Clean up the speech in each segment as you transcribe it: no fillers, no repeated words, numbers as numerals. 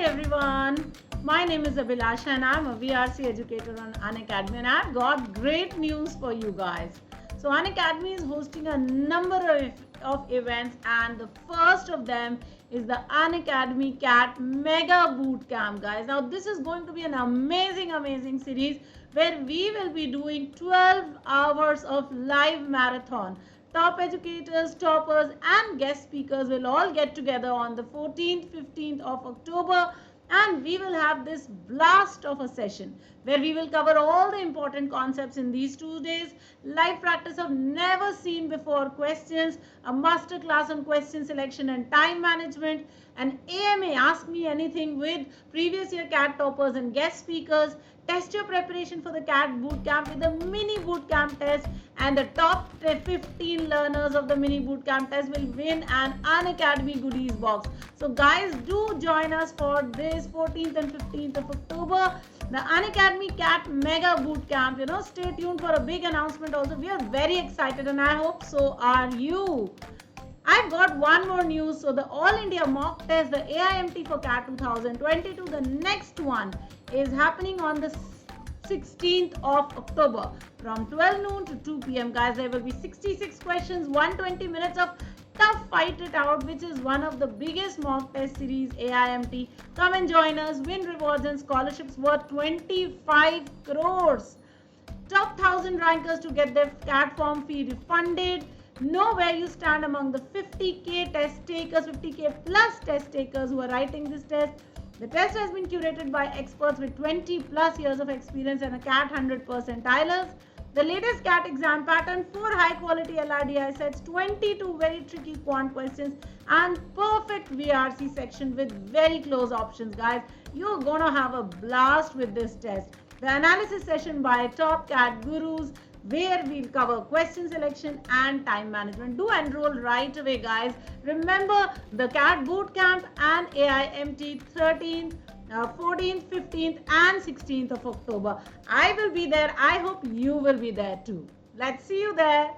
everyone, my name is Abhilasha and I'm a VRC educator on Unacademy, and I've got great news for you guys. So Unacademy is hosting a number of events, and the first of them is the Unacademy Cat Mega Boot Camp, guys. Now this is going to be an amazing series where we will be doing 12 hours of live marathon. Top educators, toppers, and guest speakers will all get together on the 14th, 15th of October, and we will have this blast of a session where we will cover all the important concepts in these 2 days, live practice of never seen before questions, a master class on question selection and time management, an AMA Ask Me Anything with previous year CAT toppers and guest speakers. Test your preparation for the CAT boot camp with a mini boot camp test, and the top 15 learners of the mini boot camp test will win an Unacademy goodies box. So guys, do join us for this 14th and 15th of October, the Unacademy CAT Mega Boot Camp. Stay tuned for a big announcement also. We are very excited and I hope so are you. I've got one more news. So the All India mock test, the AIMT for CAT 2022, the next one is happening on the 16th of October from 12 noon to 2 p.m. Guys, there will be 66 questions, 120 minutes of tough fight it out, which is one of the biggest mock test series AIMT. Come and join us, win rewards and scholarships worth 25 crores. Top 1,000 rankers to get their CAT form fee refunded. Know where you stand among the 50k test takers, 50k plus test takers who are writing this test. The test has been curated by experts with 20 plus years of experience and a CAT 100 percentilers. The latest CAT exam pattern, 4 high quality LRDI sets, 22 very tricky quant questions, and perfect VRC section with very close options. Guys, you're gonna have a blast with this test. The analysis session by top CAT gurus, where we'll cover question selection and time management. Do enroll right away, guys. Remember the CAT Bootcamp and AIMT 13th, 14th, 15th and 16th of October. I will be there. I hope you will be there too. Let's see you there.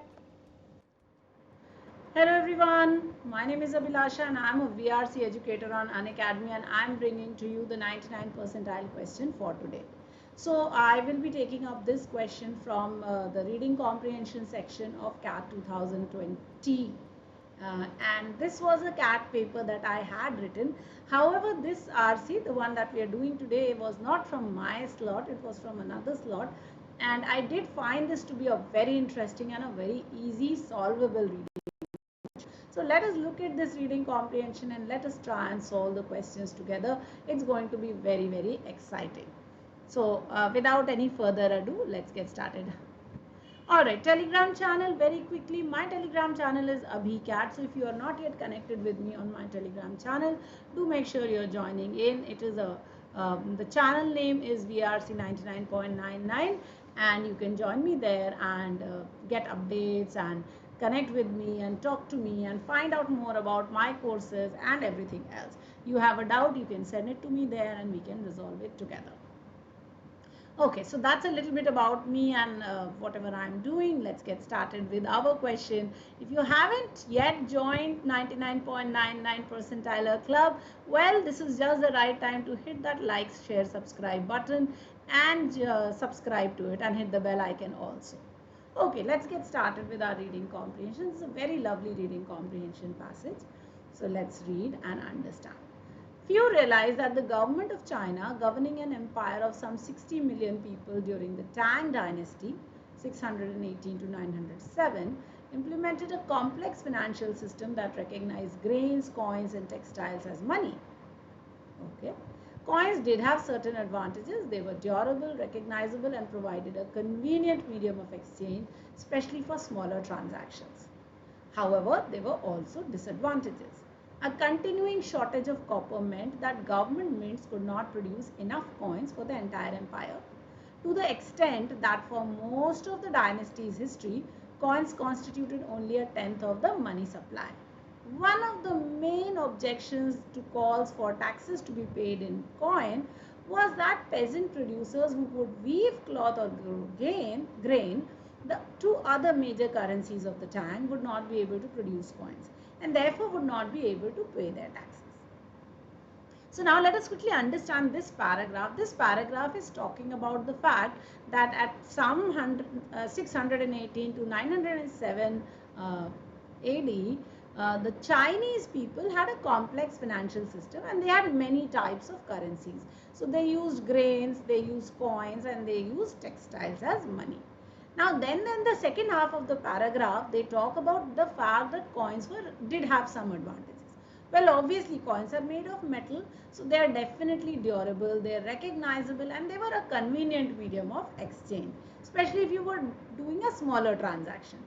Hello everyone, my name is Abhilasha and I'm a VRC educator on Unacademy, and I'm bringing to you the 99 percentile question for today. So I will be taking up this question from the reading comprehension section of CAT 2020. And this was a CAT paper that I had written. However, this RC, the one that we are doing today, was not from my slot, it was from another slot. And I did find this to be a very interesting and a very easy solvable reading. So let us look at this reading comprehension and let us try and solve the questions together. It's going to be very exciting. So without any further ado, let's get started. Alright, Telegram channel, very quickly. My Telegram channel is AbhiCat. So if you are not yet connected with me on my Telegram channel, do make sure you're joining in. It is the channel name is VRC 99.99, and you can join me there and get updates and connect with me and talk to me and find out more about my courses and everything else. You have a doubt, you can send it to me there and we can resolve it together. Okay, so that's a little bit about me and whatever I'm doing. Let's get started with our question. If you haven't yet joined 99.99 Percentile Club, well, this is just the right time to hit that like, share, subscribe button and subscribe to it and hit the bell icon also. Okay, let's get started with our reading comprehension. It's a very lovely reading comprehension passage. So let's read and understand. Few realize that the government of China, governing an empire of some 60 million people during the Tang dynasty, 618 to 907, implemented a complex financial system that recognized grains, coins and textiles as money. Okay. Coins did have certain advantages. They were durable, recognizable and provided a convenient medium of exchange, especially for smaller transactions. However, there were also disadvantages. A continuing shortage of copper meant that government mints could not produce enough coins for the entire empire, to the extent that for most of the dynasty's history, coins constituted only a tenth of the money supply. One of the main objections to calls for taxes to be paid in coin was that peasant producers who could weave cloth or grow grain, the two other major currencies of the Tang, would not be able to produce coins and therefore would not be able to pay their taxes. So now let us quickly understand this paragraph. This paragraph is talking about the fact that at some 618 to 907 AD, the Chinese people had a complex financial system and they had many types of currencies. So they used grains, they used coins, and they used textiles as money. Now then in the second half of the paragraph, they talk about the fact that coins did have some advantages. Well, obviously coins are made of metal, so they are definitely durable, they are recognizable, and they were a convenient medium of exchange, especially if you were doing a smaller transaction.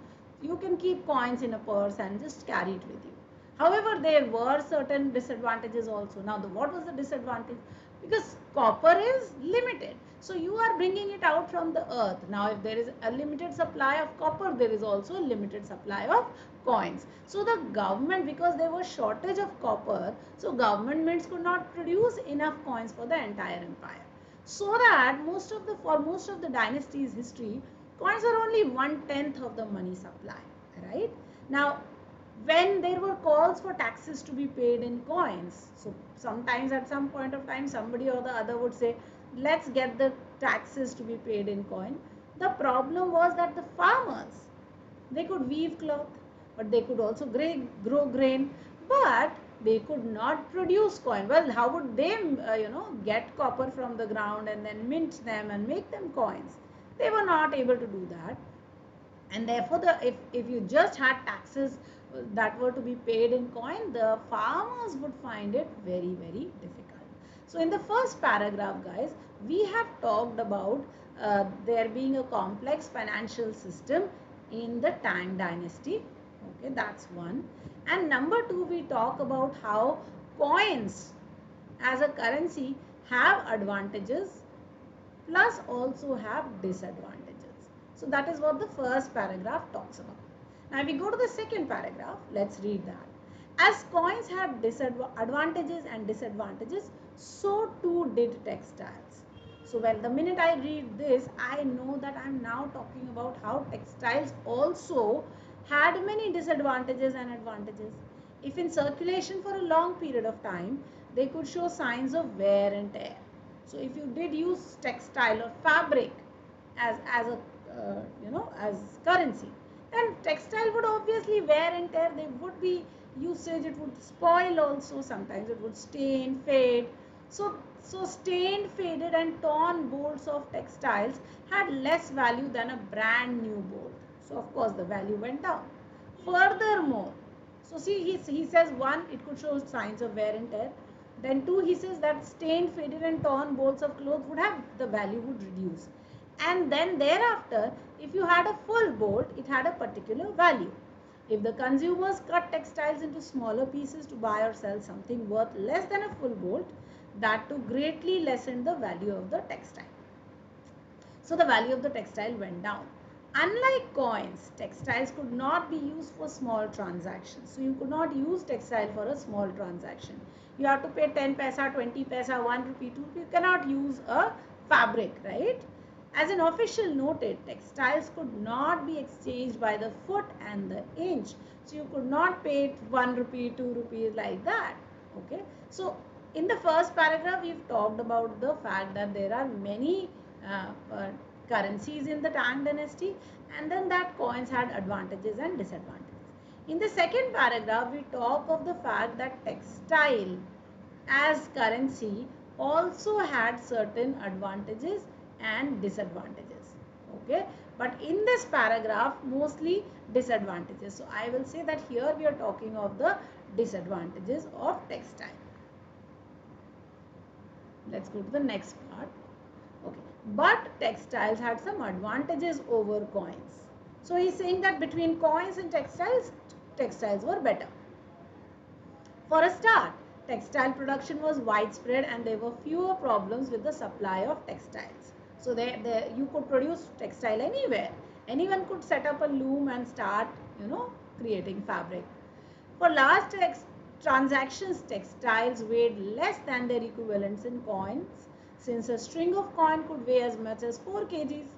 You can keep coins in a purse and just carry it with you. However, there were certain disadvantages also. Now, what was the disadvantage? Because copper is limited. So you are bringing it out from the earth. Now, if there is a limited supply of copper, there is also a limited supply of coins. So the government, because there was shortage of copper, so governments could not produce enough coins for the entire empire. So that for most of the dynasty's history, coins are only 1/10 of the money supply, right? Now, when there were calls for taxes to be paid in coins, so sometimes at some point of time somebody or the other would say, let's get the taxes to be paid in coin. The problem was that the farmers, they could weave cloth, but they could also grow grain, but they could not produce coin. Well, how would they get copper from the ground and then mint them and make them coins? They were not able to do that. And therefore if you just had taxes that were to be paid in coin, the farmers would find it very, very difficult. So in the first paragraph, guys, we have talked about there being a complex financial system in the Tang dynasty. Okay, that's one. And number two, we talk about how coins as a currency have advantages plus also have disadvantages. So that is what the first paragraph talks about. Now if we go to the second paragraph, let's read that. As coins have advantages and disadvantages, so too did textiles. So well, the minute I read this, I know that I am now talking about how textiles also had many disadvantages and advantages. If in circulation for a long period of time, they could show signs of wear and tear. So if you did use textile or fabric as a as currency, then textile would obviously wear and tear. There would be usage, it would spoil also, sometimes it would stain, fade. So stained, faded and torn bolts of textiles had less value than a brand new bolt. So of course the value went down. Furthermore, so see, he says one, it could show signs of wear and tear. Then two, he says that stained, faded and torn bolts of cloth would have, the value would reduce. And then thereafter, if you had a full bolt, it had a particular value. If the consumers cut textiles into smaller pieces to buy or sell something worth less than a full bolt, that too greatly lessened the value of the textile. So the value of the textile went down. Unlike coins, textiles could not be used for small transactions. So you could not use textile for a small transaction. You have to pay 10 paisa, 20 paisa, 1 rupee, 2 rupee. You cannot use a fabric, right? As an official noted, textiles could not be exchanged by the foot and the inch. So you could not pay 1 rupee, 2 rupees like that. Okay. So in the first paragraph, we've talked about the fact that there are many currencies in the Tang dynasty, and then that coins had advantages and disadvantages. In the second paragraph, we talk of the fact that textile as currency also had certain advantages and disadvantages. Okay, but in this paragraph, mostly disadvantages. So I will say that here we are talking of the disadvantages of textile. Let's go to the next part. Okay, but textiles had some advantages over coins. So he's saying that between coins and textiles, textiles were better. For a start, textile production was widespread and there were fewer problems with the supply of textiles. So you could produce textile anywhere. Anyone could set up a loom and start, creating fabric. For large transactions, textiles weighed less than their equivalents in coins, since a string of coin could weigh as much as 4 kgs.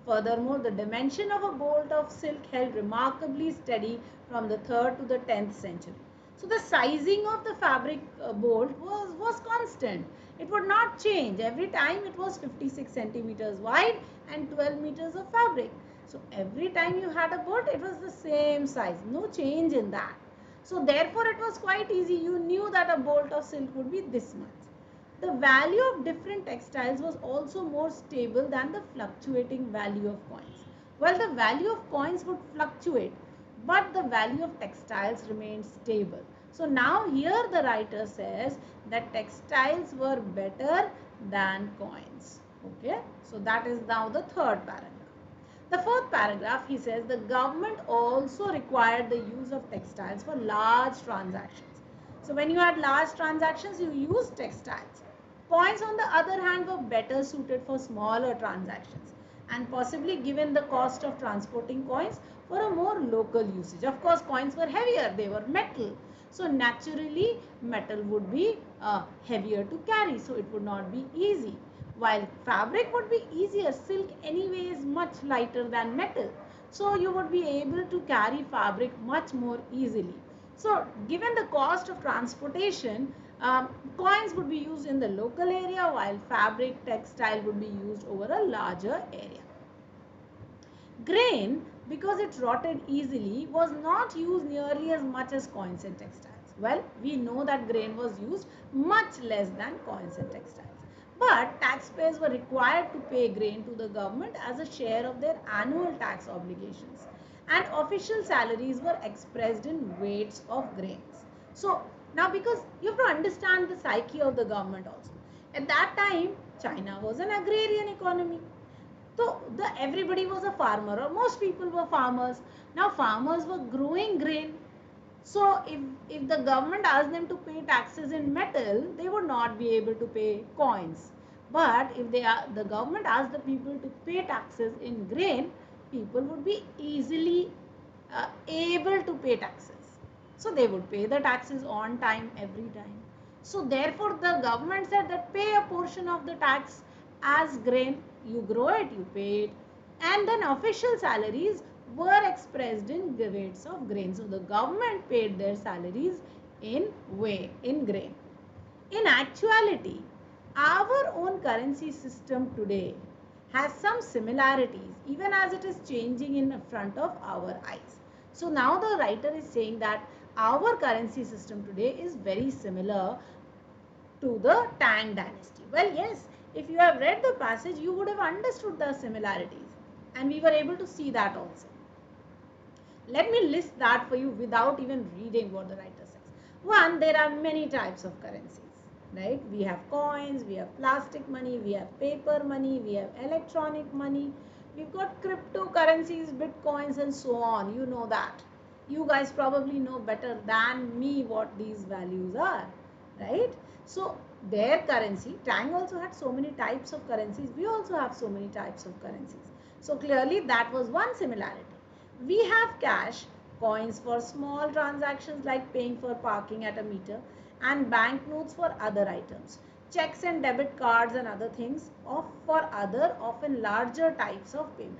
Furthermore, the dimension of a bolt of silk held remarkably steady from the 3rd to the 10th century. So the sizing of the fabric bolt was constant. It would not change. Every time it was 56 centimeters wide and 12 meters of fabric. So every time you had a bolt, it was the same size. No change in that. So therefore it was quite easy. You knew that a bolt of silk would be this much. The value of different textiles was also more stable than the fluctuating value of coins. Well, the value of coins would fluctuate, but the value of textiles remained stable. So now here the writer says that textiles were better than coins. Okay, so that is now the third paragraph. The fourth paragraph, he says the government also required the use of textiles for large transactions. So when you had large transactions, you used textiles. Coins, on the other hand, were better suited for smaller transactions and possibly, given the cost of transporting coins, for a more local usage. Of course, coins were heavier, they were metal. So naturally, metal would be heavier to carry, so it would not be easy. While fabric would be easier, silk anyway is much lighter than metal. So you would be able to carry fabric much more easily. So given the cost of transportation, coins would be used in the local area while fabric textile would be used over a larger area. Grain, because it rotted easily, was not used nearly as much as coins and textiles. Well, we know that grain was used much less than coins and textiles. But taxpayers were required to pay grain to the government as a share of their annual tax obligations. And official salaries were expressed in weights of grains. So, now because you have to understand the psyche of the government also. At that time, China was an agrarian economy. So everybody was a farmer, or most people were farmers. Now farmers were growing grain. So if the government asked them to pay taxes in metal, they would not be able to pay coins. But if the government asked the people to pay taxes in grain, people would be easily able to pay taxes. So they would pay the taxes on time every time. So therefore the government said that pay a portion of the tax as grain, you grow it, you pay it. And then official salaries were expressed in weights of grain. So the government paid their salaries in grain. In actuality, our own currency system today has some similarities, even as it is changing in front of our eyes. So now the writer is saying that our currency system today is very similar to the Tang dynasty. Well, yes, if you have read the passage, you would have understood the similarities, and we were able to see that also. Let me list that for you without even reading what the writer says. One, there are many types of currencies, right? We have coins, we have plastic money, we have paper money, we have electronic money, we've got cryptocurrencies, bitcoins, and so on. You know that. You guys probably know better than me what these values are, right? So their currency, Tang also had so many types of currencies. We also have so many types of currencies. So clearly that was one similarity. We have cash, coins for small transactions like paying for parking at a meter, and banknotes for other items. Checks and debit cards and other things for other, often larger types of payment.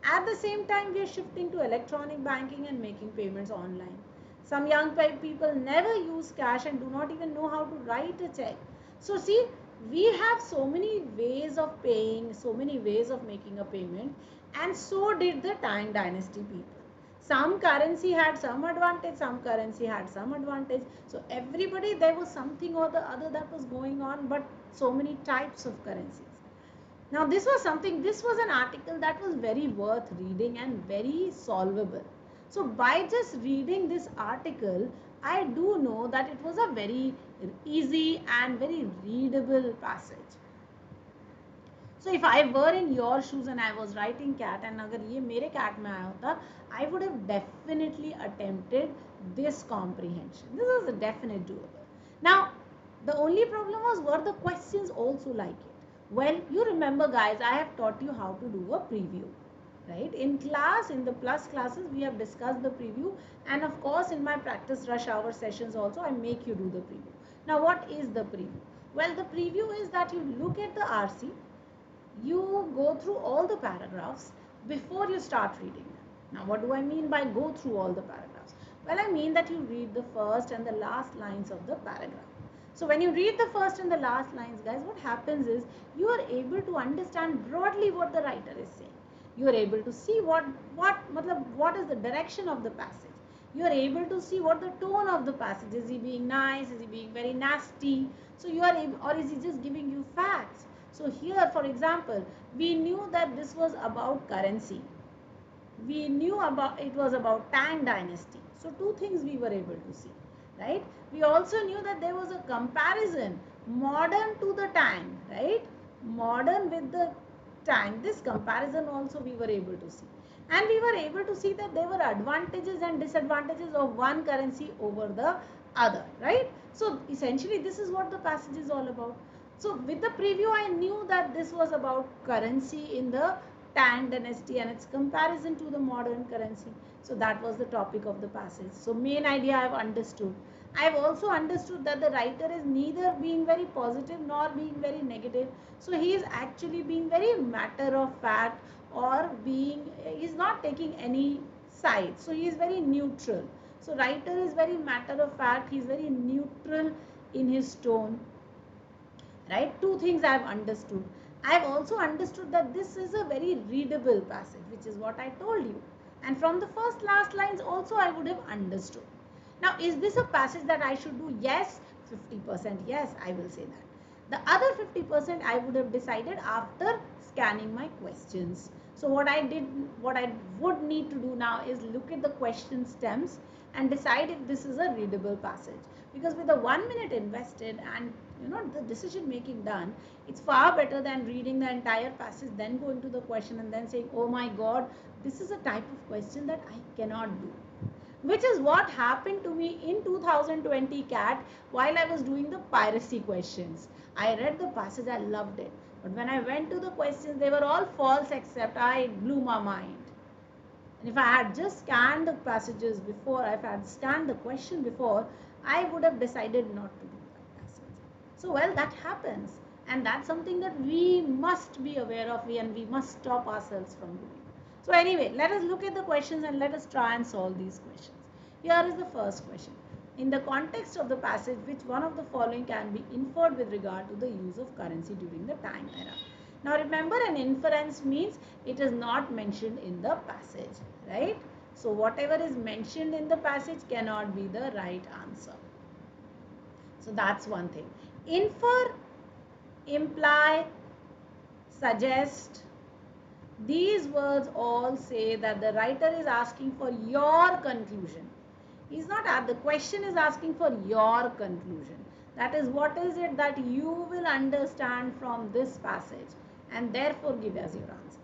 At the same time, we are shifting to electronic banking and making payments online. Some young people never use cash and do not even know how to write a check. So see, we have so many ways of paying, so many ways of making a payment, and so did the Tang dynasty people. Some currency had some advantage, some currency had some advantage. So everybody, there was something or the other that was going on, but so many types of currencies. Now this was an article that was very worth reading and very solvable. So by just reading this article, I do know that it was a very easy and very readable passage. So if I were in your shoes and I was writing cat and agar ye mere cat mein aaya hota, I would have definitely attempted this comprehension. This is a definite doable. Now, the only problem was, were the questions also like it? Well, you remember guys, I have taught you how to do a preview. Right? In class, in the plus classes, we have discussed the preview, and of course in my practice rush hour sessions also, I make you do the preview. Now what is the preview? Well, the preview is that you look at the RC, you go through all the paragraphs before you start reading them. Now what do I mean by go through all the paragraphs? Well, I mean that you read the first and the last lines of the paragraph. So when you read the first and the last lines, guys, what happens is you are able to understand broadly what the writer is saying. You are able to see what is the direction of the passage. You are able to see what the tone of the passage is. Is he being nice? Is he being very nasty? So you are able, or is he just giving you facts? So here, for example, we knew that this was about currency. We knew about it was about Tang dynasty. So two things we were able to see, right? We also knew that there was a comparison, modern to the Tang, right? Modern with the Tang. This comparison also we were able to see. And we were able to see that there were advantages and disadvantages of one currency over the other, right? So essentially this is what the passage is all about. So with the preview, I knew that this was about currency in the Tang dynasty and its comparison to the modern currency. So that was the topic of the passage. So main idea I have understood. I have also understood that the writer is neither being very positive nor being very negative. So he is actually being very matter of fact, or he is not taking any side. So he is very neutral. So writer is very matter of fact. He is very neutral in his tone, right? Two things I have understood. I have also understood that this is a very readable passage, which is what I told you. And from the first last lines also I would have understood. Now, is this a passage that I should do? Yes, 50%. Yes, I will say that. The other 50% I would have decided after scanning my questions. So what I would need to do now is look at the question stems and decide if this is a readable passage. Because with the 1 minute invested and the decision making done, it's far better than reading the entire passage, then going to the question and then saying, oh my god, this is a type of question that I cannot do. Which is what happened to me in 2020 CAT while I was doing the piracy questions. I read the passage, I loved it. But when I went to the questions, they were all false except I blew my mind. And if I had just scanned the passages before, if I had scanned the question before, I would have decided not to do that passage. So, well, that happens. And that's something that we must be aware of and we must stop ourselves from doing. So anyway, let us look at the questions and let us try and solve these questions. Here is the first question. In the context of the passage, which one of the following can be inferred with regard to the use of currency during the Tang era? Now remember, an inference means it is not mentioned in the passage, right? So whatever is mentioned in the passage cannot be the right answer. So that's one thing. Infer, imply, suggest, these words all say that the writer is asking for your conclusion. He's not at the question is asking for your conclusion. That is, what is it that you will understand from this passage and therefore give as your answer.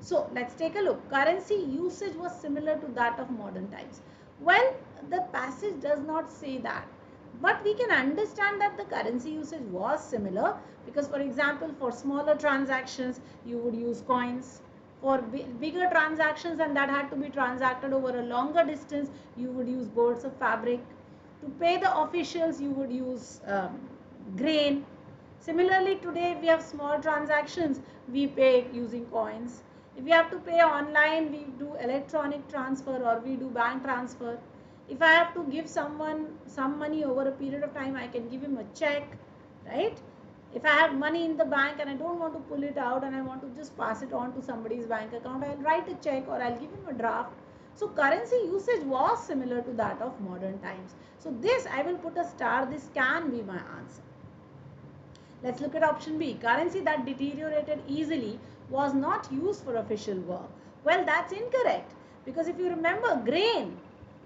So let's take a look. Currency usage was similar to that of modern times. Well, the passage does not say that. But we can understand that the currency usage was similar because, for example, for smaller transactions, you would use coins. For bigger transactions and that had to be transacted over a longer distance, you would use bolts of fabric. To pay the officials, you would use grain. Similarly, today we have small transactions, we pay using coins. If we have to pay online, we do electronic transfer or we do bank transfer. If I have to give someone some money over a period of time, I can give him a check, right? If I have money in the bank and I don't want to pull it out and I want to just pass it on to somebody's bank account, I'll write a check or I'll give him a draft. So currency usage was similar to that of modern times. So this I will put a star. This can be my answer. Let's look at option B. Currency that deteriorated easily was not used for official work. Well, that's incorrect because if you remember, grain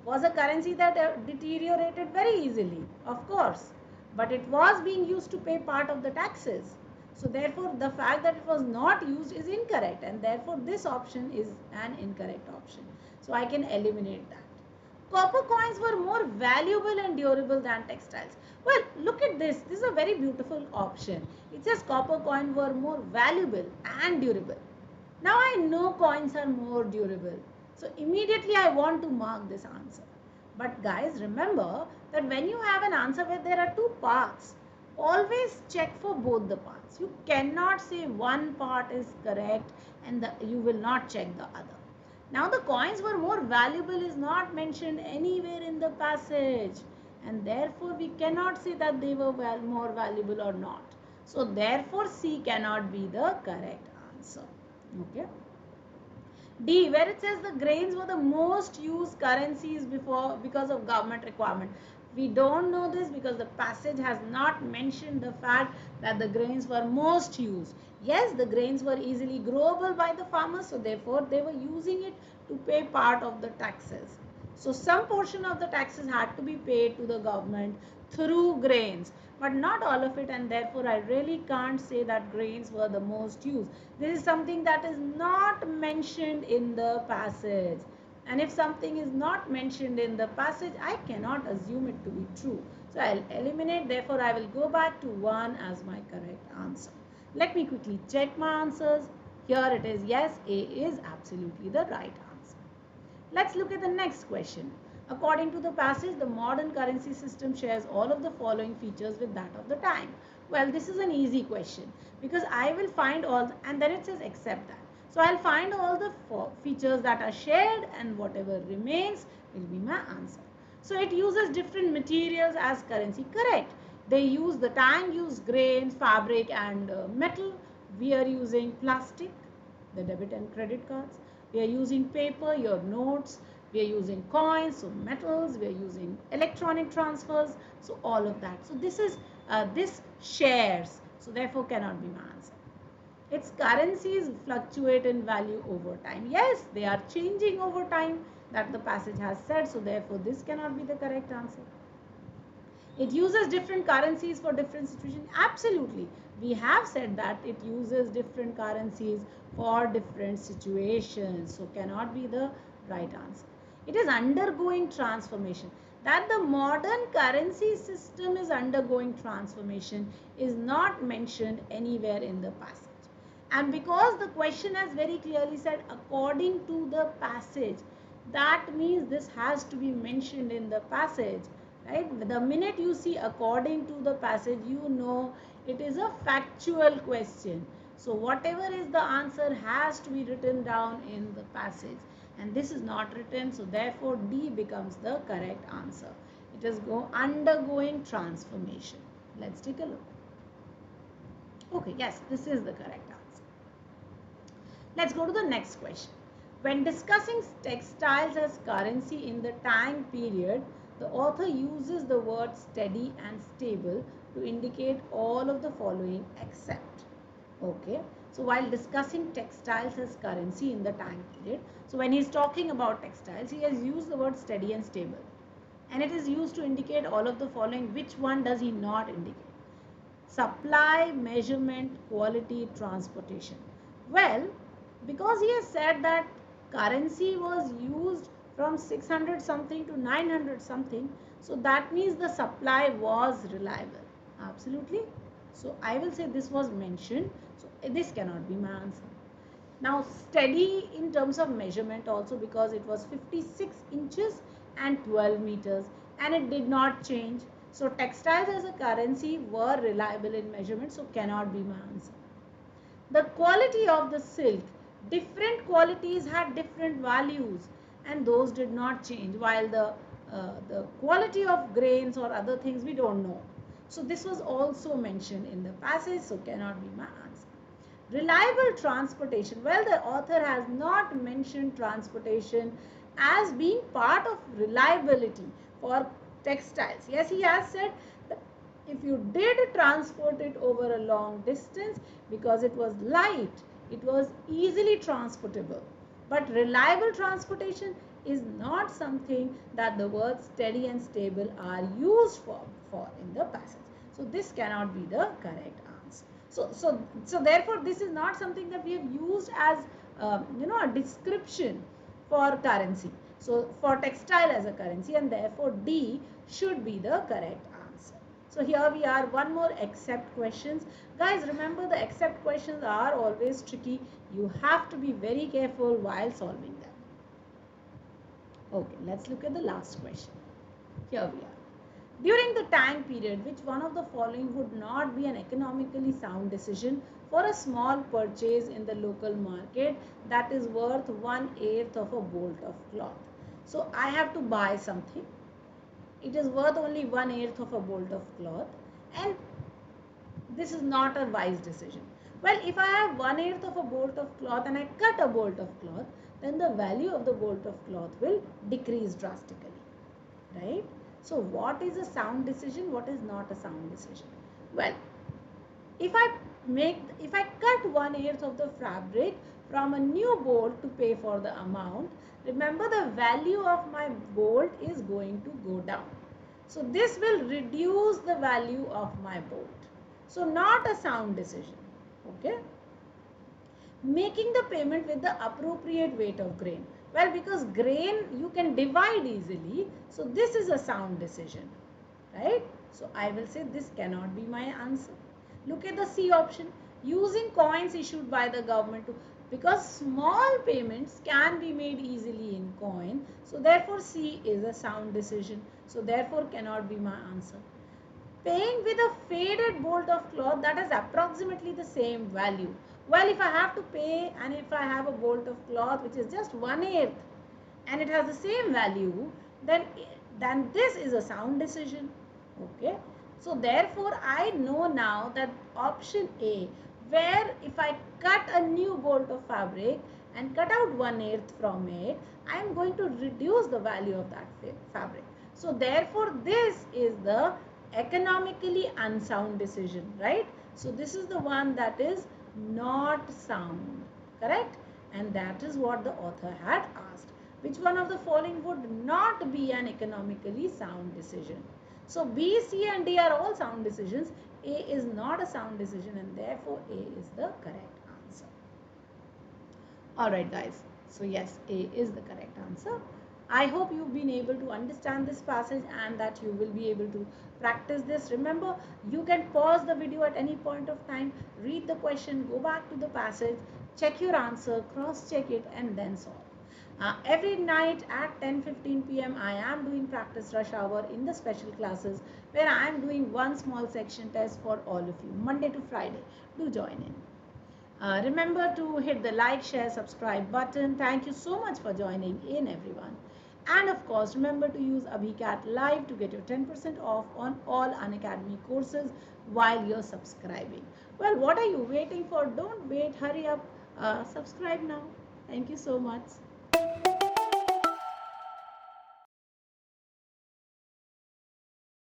was a currency that deteriorated very easily, of course. But it was being used to pay part of the taxes. So therefore, the fact that it was not used is incorrect and therefore this option is an incorrect option. So I can eliminate that. Copper coins were more valuable and durable than textiles. Well, look at this. This is a very beautiful option. It says copper coins were more valuable and durable. Now I know coins are more durable. So immediately I want to mark this answer. But guys, remember that when you have an answer where there are two parts, always check for both the parts. You cannot say one part is correct and you will not check the other. Now the coins were more valuable is not mentioned anywhere in the passage, and therefore we cannot say that they were more valuable or not. So therefore C cannot be the correct answer. Okay. D, where it says the grains were the most used currencies before because of government requirement. We don't know this because the passage has not mentioned the fact that the grains were most used. Yes, the grains were easily growable by the farmers, so therefore they were using it to pay part of the taxes. So some portion of the taxes had to be paid to the government through grains, but not all of it, and therefore I really can't say that grains were the most used. This is something that is not mentioned in the passage, and if something is not mentioned in the passage, I cannot assume it to be true. So I'll eliminate, therefore I will go back to 1 as my correct answer. Let me quickly check my answers. Here it is, yes, A is absolutely the right answer. Let's look at the next question. According to the passage, the modern currency system shares all of the following features with that of the time. Well, this is an easy question because I will find all, and then it says except that. So I'll find all the features that are shared, and whatever remains will be my answer. So it uses different materials as currency. Correct. They use, the time used grains, fabric and metal. We are using plastic, the debit and credit cards. We are using paper, your notes. We are using coins, so metals. We are using electronic transfers, so all of that. So this is this shares, so therefore cannot be my answer. Its currencies fluctuate in value over time. Yes, they are changing over time, that the passage has said, so therefore this cannot be the correct answer. It uses different currencies for different situations. Absolutely. We have said that it uses different currencies for different situations. So cannot be the right answer. It is undergoing transformation. That the modern currency system is undergoing transformation is not mentioned anywhere in the passage. And because the question has very clearly said according to the passage, that means this has to be mentioned in the passage. Right? The minute you see according to the passage, you know it is a factual question. So whatever is the answer has to be written down in the passage. And this is not written, so therefore D becomes the correct answer. It is undergoing transformation. Let's take a look. Okay, yes, this is the correct answer. Let's go to the next question. When discussing textiles as currency in the Tang period, the author uses the word steady and stable to indicate all of the following except. Okay. So while discussing textiles as currency in the Tang period, so when he is talking about textiles, he has used the word steady and stable. And it is used to indicate all of the following. Which one does he not indicate? Supply, measurement, quality, transportation. Well, because he has said that currency was used from 600 something to 900 something, so that means the supply was reliable. Absolutely. So I will say this was mentioned, so this cannot be my answer. Now steady in terms of measurement also, because it was 56 inches and 12 meters and it did not change. So textiles as a currency were reliable in measurement, so cannot be my answer. The quality of the silk, different qualities had different values and those did not change, while the quality of grains or other things we don't know. So this was also mentioned in the passage, so cannot be my answer. Reliable transportation, well, the author has not mentioned transportation as being part of reliability for textiles. Yes, he has said that if you did transport it over a long distance, because it was light, it was easily transportable. But reliable transportation is not something that the words steady and stable are used for in the passage. So this cannot be the correct answer. So therefore this is not something that we have used as a description for currency. So for textile as a currency, and therefore D should be the correct answer. So here we are, one more except questions. Guys, remember the except questions are always tricky. You have to be very careful while solving them. Okay, let's look at the last question. Here we are. During the Tang period, which one of the following would not be an economically sound decision for a small purchase in the local market that is worth 1/8 of a bolt of cloth. So I have to buy something. It is worth only 1/8 of a bolt of cloth, and this is not a wise decision. Well, if I have 1/8 of a bolt of cloth and I cut a bolt of cloth, then the value of the bolt of cloth will decrease drastically, right? So what is a sound decision? What is not a sound decision? Well, if I cut 1/8 of the fabric from a new bolt to pay for the amount, remember the value of my bolt is going to go down. So this will reduce the value of my bolt. So not a sound decision. Okay. Making the payment with the appropriate weight of grain. Well, because grain you can divide easily, so this is a sound decision, right? So I will say this cannot be my answer. Look at the C option, using coins issued by the government to, because small payments can be made easily in coin, so therefore C is a sound decision, so therefore cannot be my answer. Paying with a faded bolt of cloth that has approximately the same value. Well, if I have to pay and if I have a bolt of cloth which is just 1/8 and it has the same value, then this is a sound decision. Okay. So therefore I know now that option A, where if I cut a new bolt of fabric and cut out 1/8 from it, I am going to reduce the value of that fabric. So therefore this is the economically unsound decision, right? So this is the one that is not sound, correct? And that is what the author had asked. Which one of the following would not be an economically sound decision? So B, C and D are all sound decisions. A is not a sound decision and therefore A is the correct answer. Alright guys, so yes, A is the correct answer. I hope you've been able to understand this passage and that you will be able to practice this. Remember, you can pause the video at any point of time, read the question, go back to the passage, check your answer, cross-check it and then solve. Every night at 10:15 p.m. I am doing practice rush hour in the special classes where I am doing one small section test for all of you, Monday to Friday. Do join in. Remember to hit the like, share, subscribe button. Thank you so much for joining in, everyone. And of course, remember to use AbhiCat Live to get your 10% off on all Unacademy courses while you're subscribing. Well, what are you waiting for? Don't wait, hurry up. Subscribe now. Thank you so much.